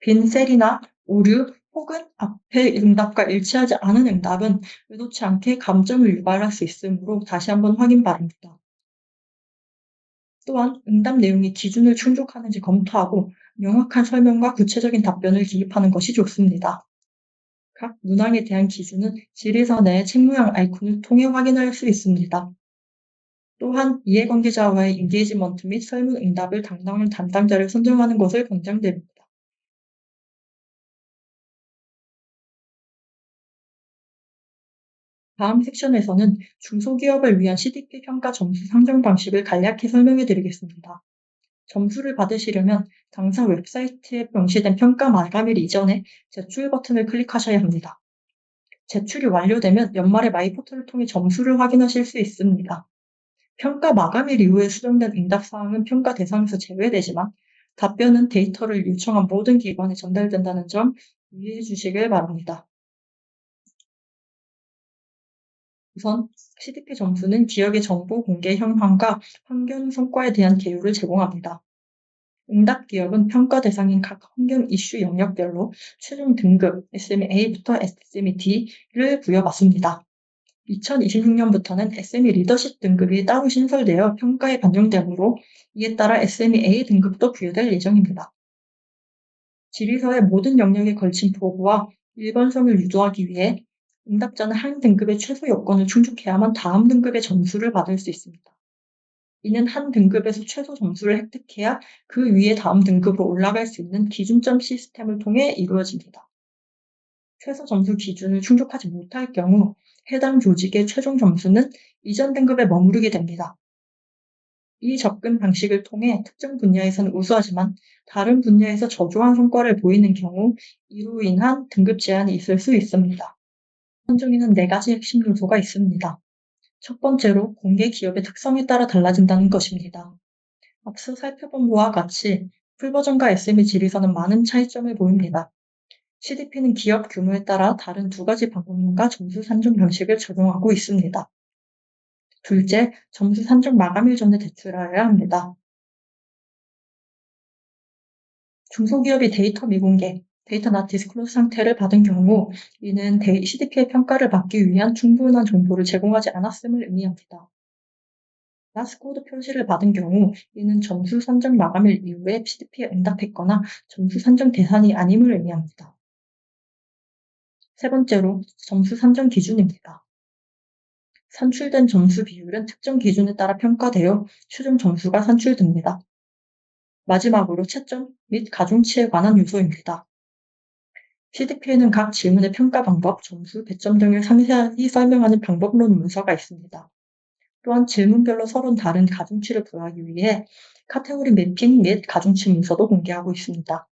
[SPEAKER 1] 빈 셀이나 오류 혹은 앞의 응답과 일치하지 않은 응답은 의도치 않게 감점을 유발할 수 있으므로 다시 한번 확인 바랍니다. 또한 응답 내용이 기준을 충족하는지 검토하고 명확한 설명과 구체적인 답변을 기입하는 것이 좋습니다. 각 문항에 대한 기준은 질의서 내 책 모양 아이콘을 통해 확인할 수 있습니다. 또한 이해관계자와의 인게이지먼트 및 설문 응답을 담당하는 담당자를 선정하는 것을 권장드립니다. 다음 섹션에서는 중소기업을 위한 CDP 평가 점수 상정 방식을 간략히 설명해 드리겠습니다. 점수를 받으시려면 당사 웹사이트에 명시된 평가 마감일 이전에 제출 버튼을 클릭하셔야 합니다. 제출이 완료되면 연말에 마이포털을 통해 점수를 확인하실 수 있습니다. 평가 마감일 이후에 수정된 응답사항은 평가 대상에서 제외되지만 답변은 데이터를 요청한 모든 기관에 전달된다는 점 유의해 주시길 바랍니다. 우선 CDP 점수는 기업의 정보 공개 현황과 환경 성과에 대한 개요를 제공합니다. 응답 기업은 평가 대상인 각 환경 이슈 영역별로 최종 등급 SME A부터 SME D를 부여받습니다. 2026년부터는 SME 리더십 등급이 따로 신설되어 평가에 반영되므로 이에 따라 SME A 등급도 부여될 예정입니다. 질의서의 모든 영역에 걸친 보고와 일관성을 유도하기 위해 응답자는 한 등급의 최소 요건을 충족해야만 다음 등급의 점수를 받을 수 있습니다. 이는 한 등급에서 최소 점수를 획득해야 그 위에 다음 등급으로 올라갈 수 있는 기준점 시스템을 통해 이루어집니다. 최소 점수 기준을 충족하지 못할 경우 해당 조직의 최종 점수는 이전 등급에 머무르게 됩니다. 이 접근 방식을 통해 특정 분야에서는 우수하지만 다른 분야에서 저조한 성과를 보이는 경우 이로 인한 등급 제한이 있을 수 있습니다. 선정에는 4가지 핵심 요소가 있습니다. 첫 번째로 공개 기업의 특성에 따라 달라진다는 것입니다. 앞서 살펴본 바와 같이 풀버전과 SME 질의서는 많은 차이점을 보입니다. CDP는 기업 규모에 따라 다른 2가지 방법론과 점수 산정 방식을 적용하고 있습니다. 둘째, 점수 산정 마감일 전에 제출하여야 합니다. 중소기업이 데이터 미공개, 데이터 not disclosed 상태를 받은 경우 이는 CDP의 평가를 받기 위한 충분한 정보를 제공하지 않았음을 의미합니다. 라스 코드 표시를 받은 경우 이는 점수 산정 마감일 이후에 CDP에 응답했거나 점수 산정 대상이 아님을 의미합니다. 세 번째로 점수 산정 기준입니다. 산출된 점수 비율은 특정 기준에 따라 평가되어 최종 점수가 산출됩니다. 마지막으로 채점 및 가중치에 관한 요소입니다. CDP에는 각 질문의 평가 방법, 점수, 배점 등을 상세히 설명하는 방법론 문서가 있습니다. 또한 질문별로 서로 다른 가중치를 부여하기 위해 카테고리 매핑 및 가중치 문서도 공개하고 있습니다.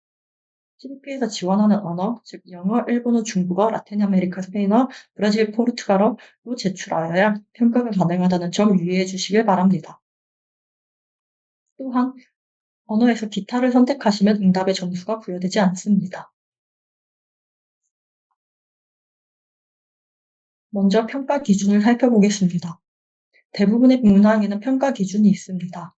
[SPEAKER 1] CDP에서 지원하는 언어, 즉 영어, 일본어, 중국어, 라틴 아메리카, 스페인어, 브라질, 포르투갈어로 제출하여야 평가가 가능하다는 점 유의해 주시길 바랍니다. 또한 언어에서 기타를 선택하시면 응답의 점수가 부여되지 않습니다. 먼저 평가 기준을 살펴보겠습니다. 대부분의 문항에는 평가 기준이 있습니다.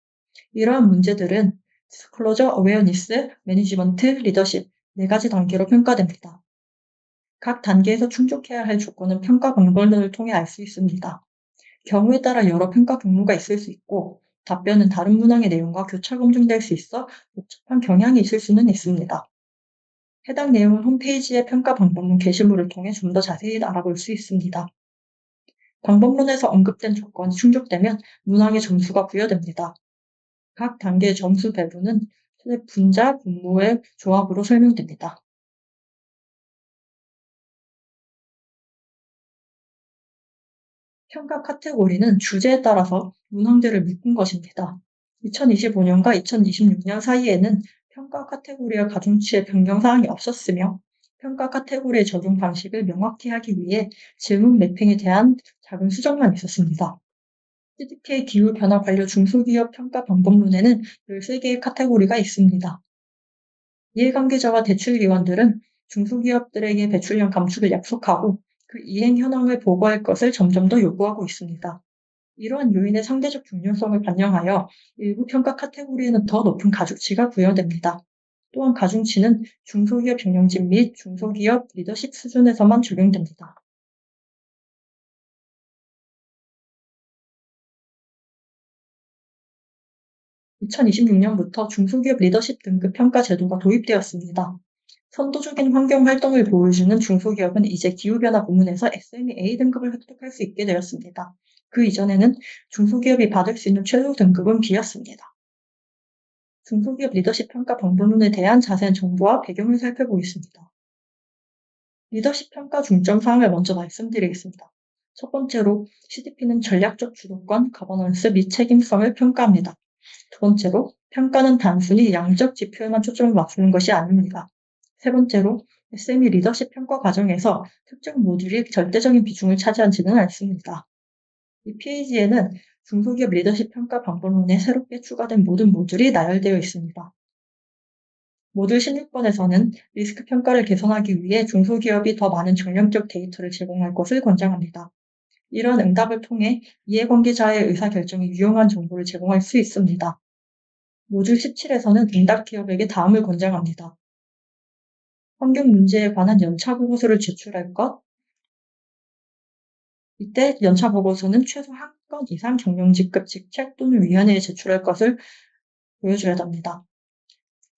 [SPEAKER 1] 이러한 문제들은 디스클로저, 어웨어니스, 매니지먼트, 리더십 4가지 단계로 평가됩니다. 각 단계에서 충족해야 할 조건은 평가 방법론을 통해 알 수 있습니다. 경우에 따라 여러 평가 경로가 있을 수 있고 답변은 다른 문항의 내용과 교차 검증될 수 있어 복잡한 경향이 있을 수는 있습니다. 해당 내용은 홈페이지의 평가 방법론 게시물을 통해 좀 더 자세히 알아볼 수 있습니다. 방법론에서 언급된 조건이 충족되면 문항의 점수가 부여됩니다. 각 단계의 점수 배분은 분자, 분모의 조합으로 설명됩니다. 평가 카테고리는 주제에 따라서 문항들을 묶은 것입니다. 2025년과 2026년 사이에는 평가 카테고리와 가중치의 변경 사항이 없었으며 평가 카테고리의 적용 방식을 명확히 하기 위해 질문 매핑에 대한 작은 수정만 있었습니다. CDP의 기후 변화 관련 중소기업 평가 방법론에는 13개의 카테고리가 있습니다. 이해관계자와 대출기관들은 중소기업들에게 배출량 감축을 약속하고 그 이행 현황을 보고할 것을 점점 더 요구하고 있습니다. 이러한 요인의 상대적 중요성을 반영하여 일부 평가 카테고리에는 더 높은 가중치가 부여됩니다. 또한 가중치는 중소기업 경영진 및 중소기업 리더십 수준에서만 적용됩니다. 2026년부터 중소기업 리더십 등급 평가 제도가 도입되었습니다. 선도적인 환경 활동을 보여주는 중소기업은 이제 기후변화 부문에서 SME A 등급을 획득할 수 있게 되었습니다. 그 이전에는 중소기업이 받을 수 있는 최소 등급은 B였습니다. 중소기업 리더십 평가 방법론에 대한 자세한 정보와 배경을 살펴보겠습니다. 리더십 평가 중점 사항을 먼저 말씀드리겠습니다. 첫 번째로 CDP는 전략적 주도권, 거버넌스 및 책임성을 평가합니다. 두 번째로 평가는 단순히 양적 지표에만 초점을 맞추는 것이 아닙니다. 세 번째로 SME 리더십 평가 과정에서 특정 모듈이 절대적인 비중을 차지하지는 않습니다. 이 페이지에는 중소기업 리더십 평가 방법론에 새롭게 추가된 모든 모듈이 나열되어 있습니다. 모듈 16번에서는 리스크 평가를 개선하기 위해 중소기업이 더 많은 전략적 데이터를 제공할 것을 권장합니다. 이러한 응답을 통해 이해관계자의 의사결정에 유용한 정보를 제공할 수 있습니다. 모듈 17에서는 응답 기업에게 다음을 권장합니다. 환경 문제에 관한 연차 보고서를 제출할 것. 이때 연차 보고서는 최소 한 건 이상 경영직급 직책 또는 위원회에 제출할 것을 보여줘야 합니다.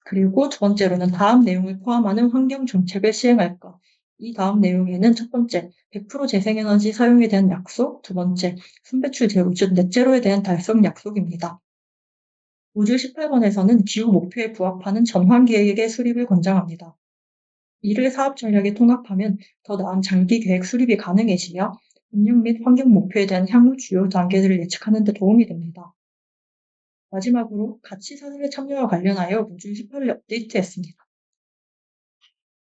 [SPEAKER 1] 그리고 두 번째로는 다음 내용을 포함하는 환경 정책을 시행할 것. 이 다음 내용에는 첫 번째, 100% 재생에너지 사용에 대한 약속, 두 번째, 순배출 제로, 즉 넷제로에 대한 달성 약속입니다. 모듈 18번에서는 기후 목표에 부합하는 전환 계획의 수립을 권장합니다. 이를 사업 전략에 통합하면 더 나은 장기 계획 수립이 가능해지며 운영 및 환경 목표에 대한 향후 주요 단계들을 예측하는 데 도움이 됩니다. 마지막으로 가치 사슬의 참여와 관련하여 모듈 18을 업데이트했습니다.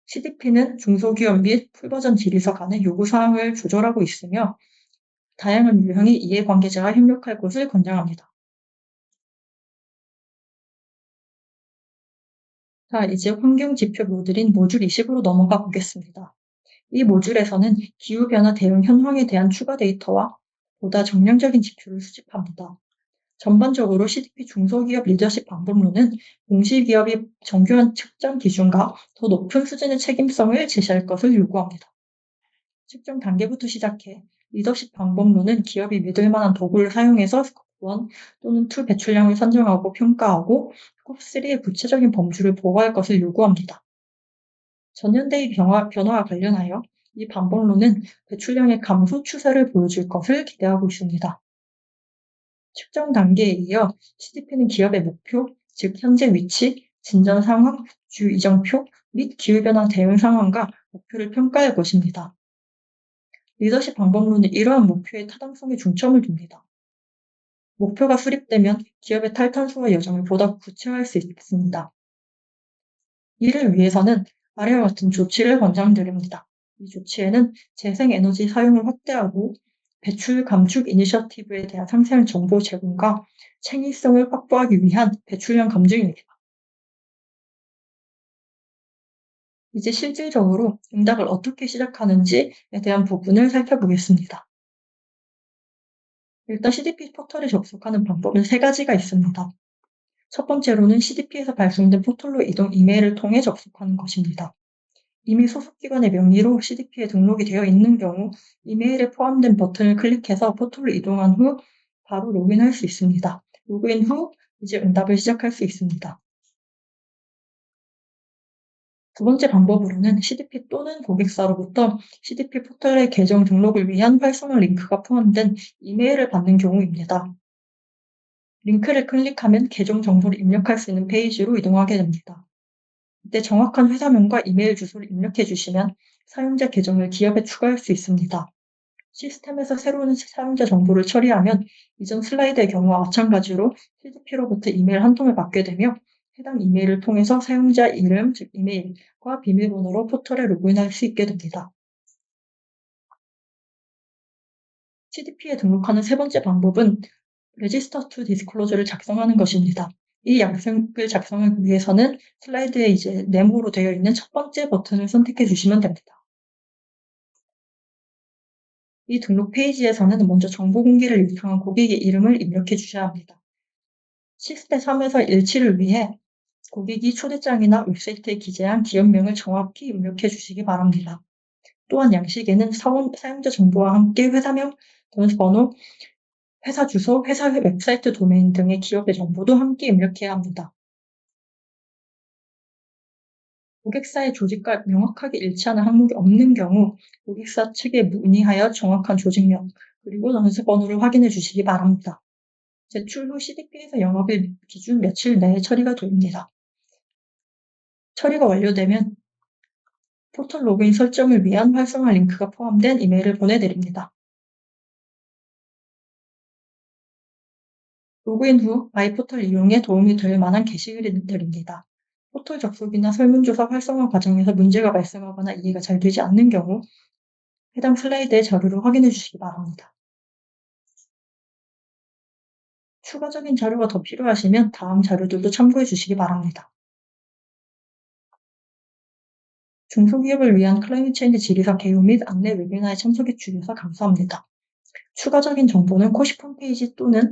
[SPEAKER 1] CDP는 중소기업 및 풀버전 질의서 간의 요구사항을 조절하고 있으며 다양한 유형의 이해관계자가 협력할 것을 권장합니다. 자, 이제 환경지표 모듈인 모듈 20으로 넘어가 보겠습니다. 이 모듈에서는 기후변화 대응 현황에 대한 추가 데이터와 보다 정량적인 지표를 수집합니다. 전반적으로 CDP 중소기업 리더십 방법론은 공시기업이 정교한 측정 기준과 더 높은 수준의 책임성을 제시할 것을 요구합니다. 측정 단계부터 시작해 리더십 방법론은 기업이 믿을 만한 도구를 사용해서 스코프 1 또는 2 배출량을 산정하고 평가하고 스코프 3의 구체적인 범주를 보고할 것을 요구합니다. 전년대의 변화와 관련하여 이 방법론은 배출량의 감소 추세를 보여줄 것을 기대하고 있습니다. 측정 단계에 이어 CDP는 기업의 목표, 즉 현재 위치, 진전 상황, 주 이정표 및 기후변화 대응 상황과 목표를 평가할 것입니다. 리더십 방법론은 이러한 목표의 타당성에 중점을 둡니다. 목표가 수립되면 기업의 탈탄소화 여정을 보다 구체화할 수 있습니다. 이를 위해서는 아래와 같은 조치를 권장드립니다. 이 조치에는 재생에너지 사용을 확대하고 배출 감축 이니셔티브에 대한 상세한 정보 제공과 창의성을 확보하기 위한 배출량 검증입니다. 이제 실질적으로 응답을 어떻게 시작하는지에 대한 부분을 살펴보겠습니다. 일단 CDP 포털에 접속하는 방법은 세 가지가 있습니다. 첫 번째로는 CDP에서 발송된 포털로 이동 이메일을 통해 접속하는 것입니다. 이미 소속 기관의 명의로 CDP에 등록이 되어 있는 경우 이메일에 포함된 버튼을 클릭해서 포털로 이동한 후 바로 로그인할 수 있습니다. 로그인 후 이제 응답을 시작할 수 있습니다. 두 번째 방법으로는 CDP 또는 고객사로부터 CDP 포털의 계정 등록을 위한 활성화 링크가 포함된 이메일을 받는 경우입니다. 링크를 클릭하면 계정 정보를 입력할 수 있는 페이지로 이동하게 됩니다. 이때 정확한 회사명과 이메일 주소를 입력해 주시면 사용자 계정을 기업에 추가할 수 있습니다. 시스템에서 새로운 사용자 정보를 처리하면 이전 슬라이드의 경우와 마찬가지로 CDP로부터 이메일 한 통을 받게 되며 해당 이메일을 통해서 사용자 이름, 즉 이메일과 비밀번호로 포털에 로그인할 수 있게 됩니다. CDP에 등록하는 세 번째 방법은 Register to Disclosure를 작성하는 것입니다. 이 양식을 작성하기 위해서는 슬라이드에 이제 네모로 되어 있는 첫 번째 버튼을 선택해 주시면 됩니다. 이 등록 페이지에서는 먼저 정보 공개를 요청한 고객의 이름을 입력해 주셔야 합니다. 시스템 3에서 일치를 위해 고객이 초대장이나 웹사이트에 기재한 기업명을 정확히 입력해 주시기 바랍니다. 또한 양식에는 사용자 정보와 함께 회사명, 번호, 회사 주소, 회사 웹사이트 도메인 등의 기업의 정보도 함께 입력해야 합니다. 고객사의 조직과 명확하게 일치하는 항목이 없는 경우 고객사 측에 문의하여 정확한 조직명 그리고 전수번호를 확인해 주시기 바랍니다. 제출 후 CDP에서 영업일 기준 며칠 내에 처리가 됩니다. 처리가 완료되면 포털 로그인 설정을 위한 활성화 링크가 포함된 이메일을 보내드립니다. 로그인 후 마이포털 이용에 도움이 될 만한 게시글들입니다. 포털 접속이나 설문조사 활성화 과정에서 문제가 발생하거나 이해가 잘 되지 않는 경우 해당 슬라이드의 자료를 확인해 주시기 바랍니다. 추가적인 자료가 더 필요하시면 다음 자료들도 참고해 주시기 바랍니다. 중소기업을 위한 클라이밋 체인지 질의사 개요 및 안내 웨비나에 참석해 주셔서 감사합니다. 추가적인 정보는 코식 홈페이지 또는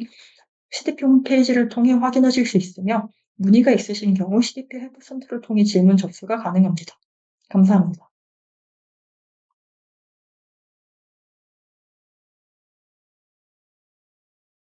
[SPEAKER 1] CDP 홈페이지를 통해 확인하실 수 있으며 문의가 있으신 경우 CDP 헬프센터를 통해 질문 접수가 가능합니다. 감사합니다.